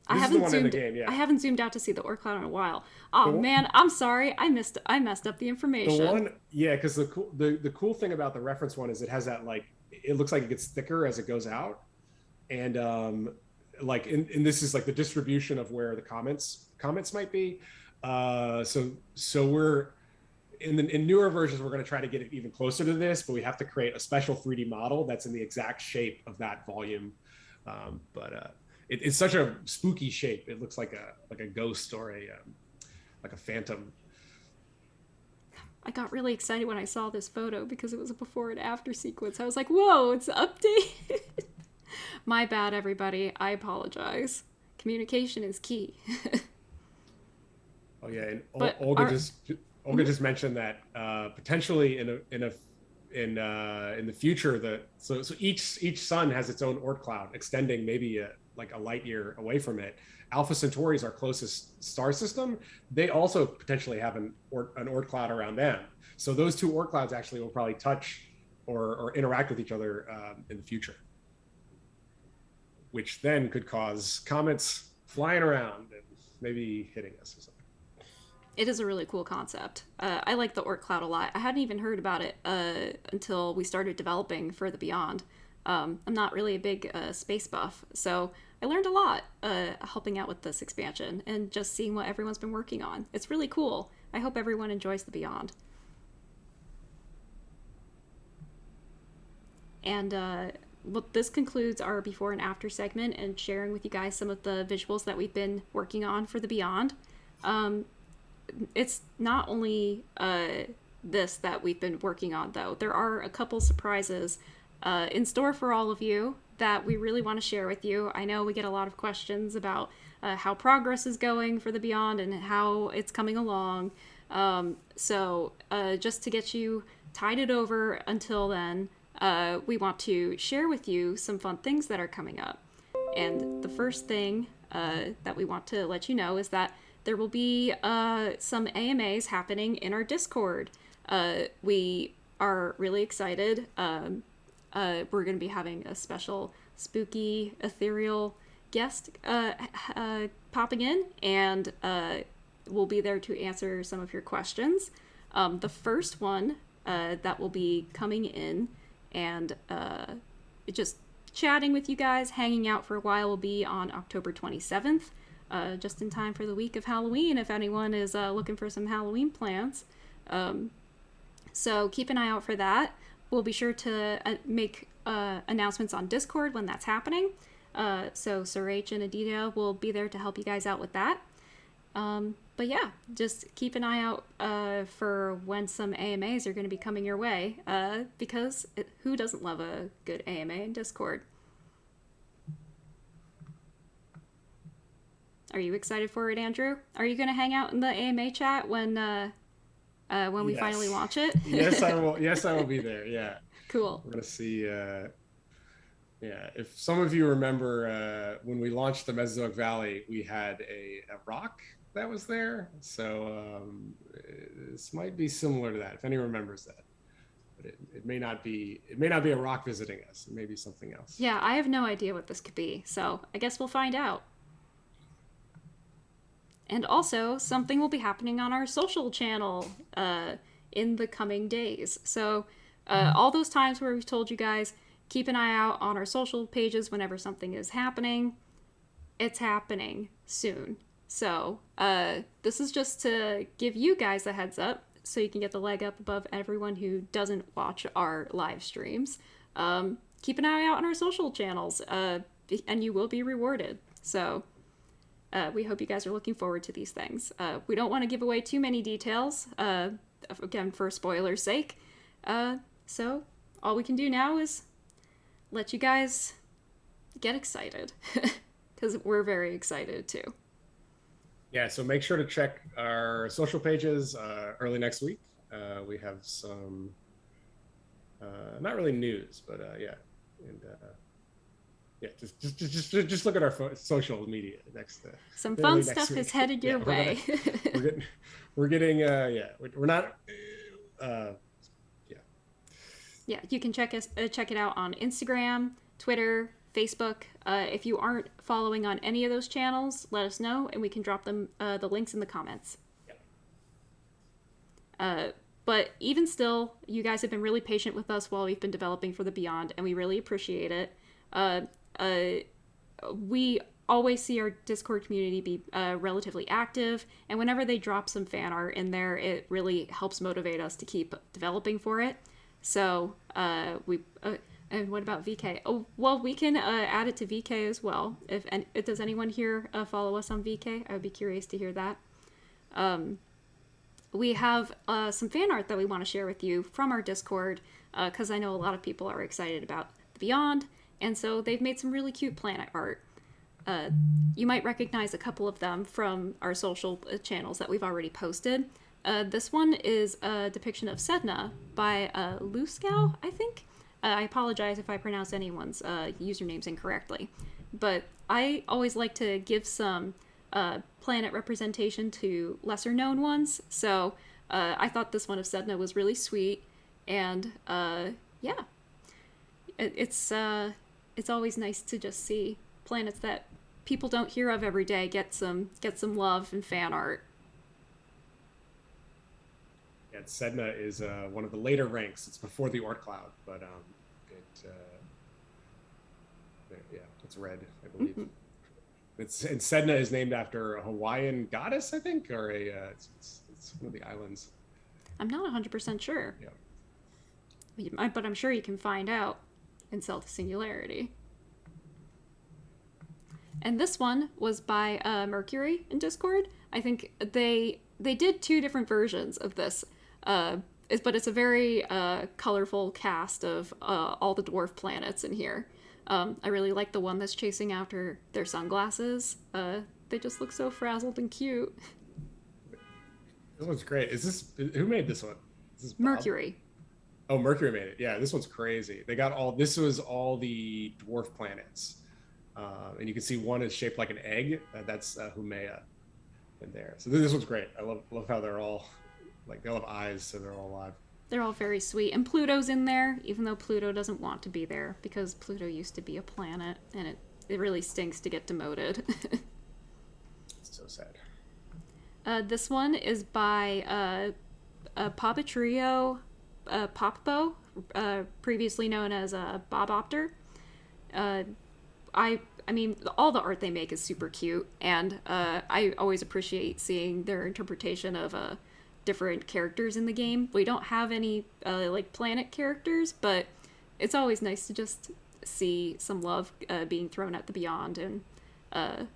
I haven't zoomed out to see the Oort cloud in a while. Oh man, I'm sorry. I messed up the information. The one, yeah, because the cool thing about the reference one is it has that like it looks like it gets thicker as it goes out, and like and this is like the distribution of where the comets might be. So we're in newer versions, we're going to try to get it even closer to this, but we have to create a special 3D model that's in the exact shape of that volume. But it's such a spooky shape. It looks like a ghost or like a phantom. I got really excited when I saw this photo because it was a before and after sequence. I was like, whoa, it's updated. My bad, everybody. I apologize. Communication is key. Oh yeah, and But Olga just mentioned that potentially in the future, so each sun has its own Oort cloud extending maybe like a light year away from it. Alpha Centauri is our closest star system. They also potentially have an Oort cloud around them. So those two Oort clouds actually will probably touch or interact with each other in the future, which then could cause comets flying around and maybe hitting us or something. It is a really cool concept. I like the Oort cloud a lot. I hadn't even heard about it until we started developing for the Beyond. I'm not really a big space buff, so I learned a lot helping out with this expansion and just seeing what everyone's been working on. It's really cool. I hope everyone enjoys the Beyond. And well, this concludes our before and after segment and sharing with you guys some of the visuals that we've been working on for the Beyond. It's not only this that we've been working on, though. There are a couple surprises in store for all of you that we really want to share with you. I know we get a lot of questions about how progress is going for the Beyond and how it's coming along. So just to get you tided over until then, we want to share with you some fun things that are coming up. And the first thing that we want to let you know is that there will be some AMAs happening in our Discord. We are really excited. We're going to be having a special spooky, ethereal guest popping in, and we'll be there to answer some of your questions. The first one that will be coming in and just chatting with you guys, hanging out for a while, will be on October 27th. Just in time for the week of Halloween, if anyone is looking for some Halloween plans. So keep an eye out for that. We'll be sure to make announcements on Discord when that's happening. So Sir H and Adita will be there to help you guys out with that. But yeah, just keep an eye out for when some AMAs are going to be coming your way, because who doesn't love a good AMA in Discord? Are you excited for it, Andrew? Are you going to hang out in the AMA chat when we finally launch it? Yes, I will. Yes, I will be there. Yeah. Cool. We're going to see. If some of you remember when we launched the Mesozoic Valley, we had a rock that was there. So this might be similar to that, if anyone remembers that. But it may not be. It may not be a rock visiting us. It may be something else. Yeah, I have no idea what this could be. So I guess we'll find out. And also, something will be happening on our social channel in the coming days. So all those times where we've told you guys, keep an eye out on our social pages whenever something is happening, it's happening soon. So this is just to give you guys a heads up so you can get the leg up above everyone who doesn't watch our live streams. Keep an eye out on our social channels, and you will be rewarded. So we hope you guys are looking forward to these things. We don't want to give away too many details, again, for spoilers' sake. So all we can do now is let you guys get excited, because we're very excited too. Yeah, so make sure to check our social pages early next week. We have some, not really news, but yeah. And yeah, just look at our social media next. Some fun stuff is headed your way. We're getting yeah, we're not. Yeah, you can check it out on Instagram, Twitter, Facebook. If you aren't following on any of those channels, let us know, and we can drop them the links in the comments. Yeah. But even still, you guys have been really patient with us while we've been developing for the Beyond, and we really appreciate it. We always see our Discord community be relatively active, and whenever they drop some fan art in there, it really helps motivate us to keep developing for it. So And what about VK? Oh, well, we can add it to VK as well. Does anyone here follow us on VK? I would be curious to hear that. We have some fan art that we want to share with you from our Discord, because I know a lot of people are excited about the Beyond, and so they've made some really cute planet art. You might recognize a couple of them from our social channels that we've already posted. This one is a depiction of Sedna by Luskow, I think. I apologize if I pronounce anyone's usernames incorrectly. But I always like to give some planet representation to lesser known ones. So I thought this one of Sedna was really sweet. And yeah, it's always nice to just see planets that people don't hear of every day get some love and fan art. Yeah, Sedna is one of the later ranks. It's before the Oort cloud, but it's red, I believe. Mm-hmm. And Sedna is named after a Hawaiian goddess, I think, or it's one of the islands. I'm not 100% sure. Yeah. But I'm sure you can find out in Cell to Singularity. And this one was by Mercury in Discord. I think they did 2 different versions of this. But it's a very colorful cast of all the dwarf planets in here. I really like the one that's chasing after their sunglasses. They just look so frazzled and cute. This one's great. Who made this one? Is this Bob? Mercury. Oh, Mercury made it. Yeah, this one's crazy. This was all the dwarf planets. And you can see one is shaped like an egg. That's Humea in there. So this one's great. I love how they're all, like, they all have eyes, so they're all alive. They're all very sweet. And Pluto's in there, even though Pluto doesn't want to be there, because Pluto used to be a planet, and it really stinks to get demoted. It's so sad. This one is by Popbow, previously known as Bob Opter. I mean, all the art they make is super cute, and I always appreciate seeing their interpretation of different characters in the game. We don't have any like planet characters, but it's always nice to just see some love being thrown at the Beyond. And Bob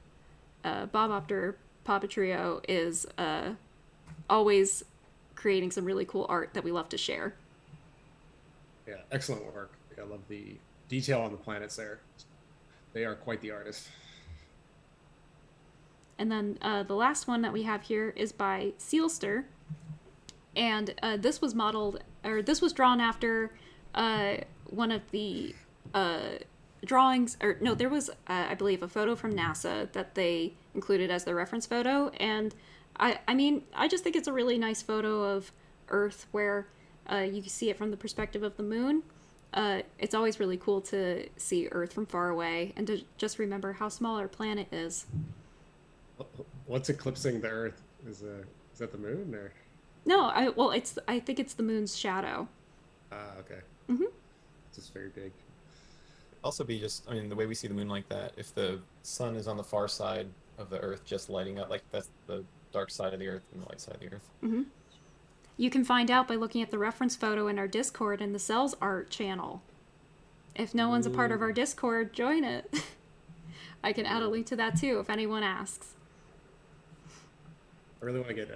Opter Popbow is always creating some really cool art that we love to share. Yeah, excellent work. I love the detail on the planets there. They are quite the artist. And then the last one that we have here is by Sealster. And this was drawn after one of the drawings, or no, there was, I believe, a photo from NASA that they included as their reference photo. And I mean, I just think it's a really nice photo of Earth where you can see it from the perspective of the moon. It's always really cool to see Earth from far away and to just remember how small our planet is. What's eclipsing the Earth? Is that the moon, or? No, I think it's the moon's shadow. Okay. Mm-hmm. It's just very big. Also be just, I mean, the way we see the moon like that, if the sun is on the far side of the Earth just lighting up, like that's the dark side of the Earth and the light side of the Earth. Mm-hmm. You can find out by looking at the reference photo in our Discord in the Cells Art channel. If no one's a part of our Discord, join it. I can add a link to that too if anyone asks. I really want to get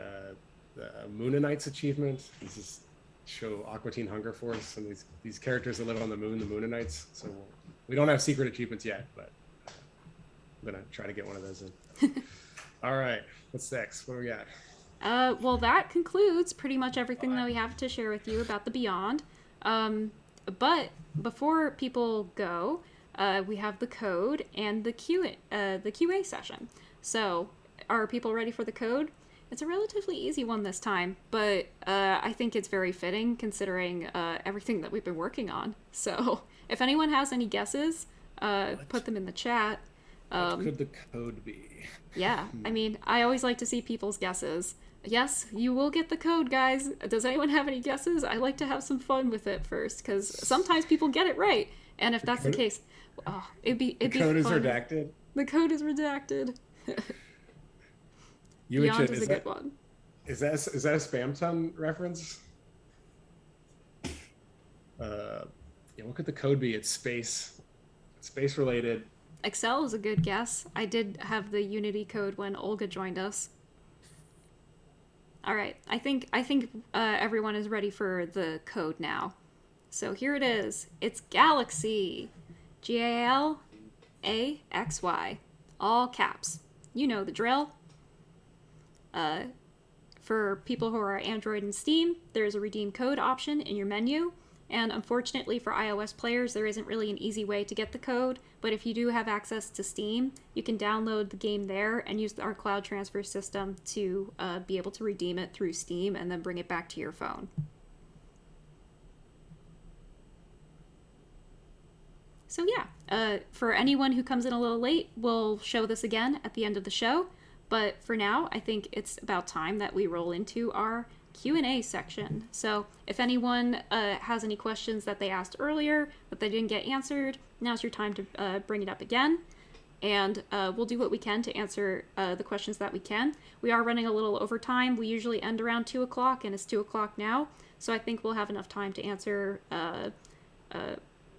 the Moonanites achievement. This is show Aqua Teen Hunger Force and these characters that live on the moon, the Moonanites. So we don't have secret achievements yet, but I'm gonna try to get one of those in. All right, what's next? What do we got? Well, that concludes pretty much everything that we have to share with you about the Beyond. But before people go, we have the code and the QA session. So, are people ready for the code? It's a relatively easy one this time, but I think it's very fitting considering everything that we've been working on. So, if anyone has any guesses, put them in the chat. What could the code be? Yeah, I mean, I always like to see people's guesses. Yes, you will get the code, guys. Does anyone have any guesses? I like to have some fun with it first, because sometimes people get it right. And if that's the case, it'd be fun. The code is redacted? The code is redacted. Beyond is a good one. Is that a Spam Ton reference? Yeah, what could the code be? It's space. It's space related. Excel is a good guess. I did have the Unity code when Olga joined us. All right, I think everyone is ready for the code now. So here it is. It's Galaxy, GALAXY, all caps. You know the drill. For people who are Android and Steam, there's a redeem code option in your menu. And unfortunately for iOS players, there isn't really an easy way to get the code. But if you do have access to Steam, you can download the game there and use our cloud transfer system to be able to redeem it through Steam and then bring it back to your phone. So yeah, for anyone who comes in a little late, we'll show this again at the end of the show. But for now, I think it's about time that we roll into our Q&A section. So if anyone has any questions that they asked earlier that they didn't get answered, now's your time to bring it up again. And we'll do what we can to answer the questions that we can. We are running a little over time. We usually end around 2 o'clock, and it's 2 o'clock now. So I think we'll have enough time to answer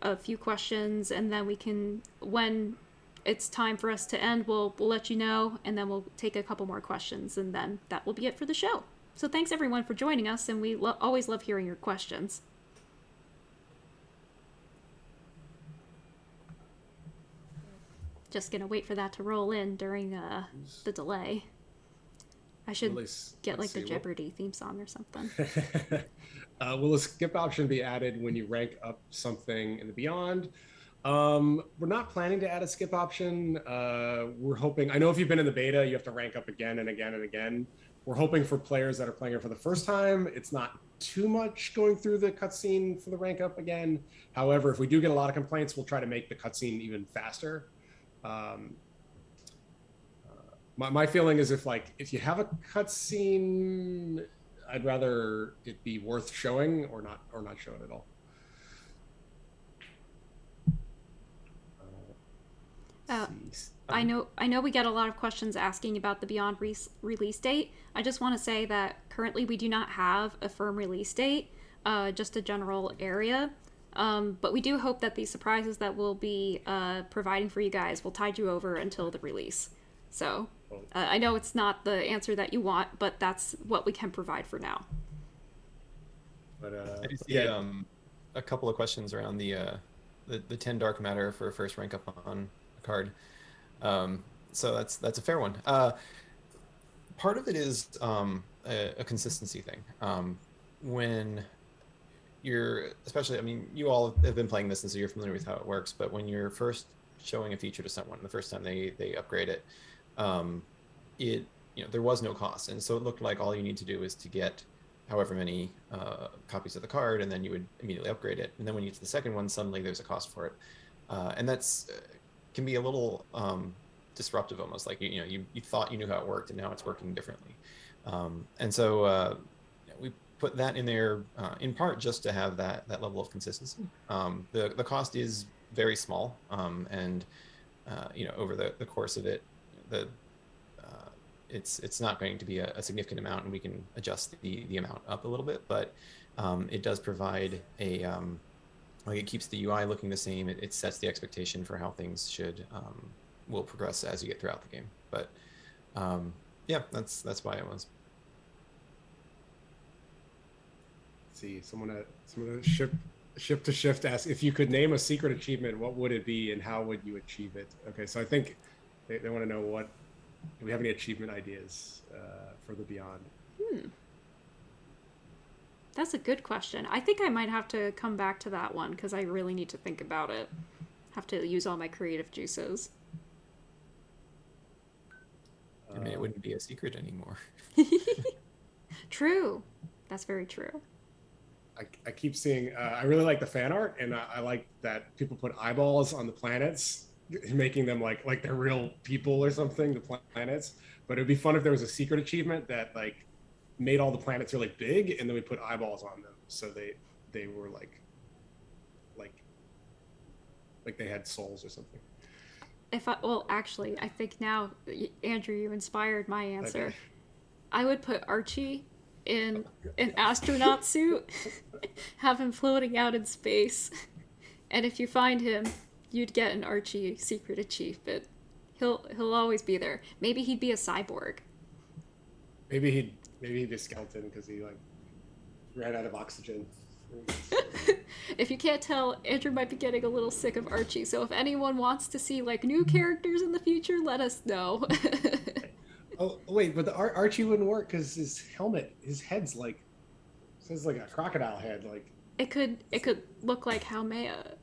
a few questions, and then we can, when it's time for us to end, we'll let you know, and then we'll take a couple more questions, and then that will be it for the show. So thanks everyone for joining us, and we always love hearing your questions. Just gonna wait for that to roll in during the delay. I should get like the Jeopardy theme song or something. Will a skip option be added when you rank up something in the Beyond? We're not planning to add a skip option. We're hoping, I know if you've been in the beta, you have to rank up again and again and again. We're hoping for players that are playing it for the first time, it's not too much going through the cutscene for the rank up again. However, if we do get a lot of complaints, we'll try to make the cutscene even faster. My feeling is if you have a cutscene, I'd rather it be worth showing or not show it at all. I know we get a lot of questions asking about the Beyond release date. I just want to say that currently we do not have a firm release date, just a general area. But we do hope that these surprises that we'll be providing for you guys will tide you over until the release. So I know it's not the answer that you want, but that's what we can provide for now. But I do see a couple of questions around the 10 dark matter for first rank up on a card. So that's a fair one. Part of it is a consistency thing. When you're, especially, I mean, you all have been playing this, and so you're familiar with how it works, but when you're first showing a feature to someone, the first time they upgrade it, there was no cost. And so it looked like all you need to do is to get however many copies of the card, and then you would immediately upgrade it. And then when you get to the second one, suddenly there's a cost for it. And that's can be a little disruptive, almost like you thought you knew how it worked, and now it's working differently. And so we put that in there in part just to have that level of consistency. The cost is very small, and over the course of it, it's not going to be a significant amount, and we can adjust the amount up a little bit, but it does provide a it keeps the UI looking the same. It sets the expectation for how things will progress as you get throughout the game. But yeah, that's why it was. Let's see, someone at Ship to Shift asked, if you could name a secret achievement, what would it be and how would you achieve it? Okay, so I think they want to know do we have any achievement ideas for the Beyond? That's a good question. I think I might have to come back to that one because I really need to think about it. Have to use all my creative juices. I mean, it wouldn't be a secret anymore. True. That's very true. I keep seeing, I really like the fan art, and I like that people put eyeballs on the planets, making them like they're real people or something, the planets. But it would be fun if there was a secret achievement that made all the planets really big, and then we put eyeballs on them, so they were like they had souls or something. Actually, I think now, Andrew, you inspired my answer. Okay. I would put Archie in an astronaut suit, have him floating out in space, And if you find him, you'd get an Archie secret achievement. He'll always be there. Maybe he'd be a cyborg. Maybe he'd be a skeleton because he like ran out of oxygen. If you can't tell, Andrew might be getting a little sick of Archie. So if anyone wants to see like new characters in the future, let us know. Oh wait, but the Archie wouldn't work because his head's like, says like a crocodile head. Like it could look like Haumea.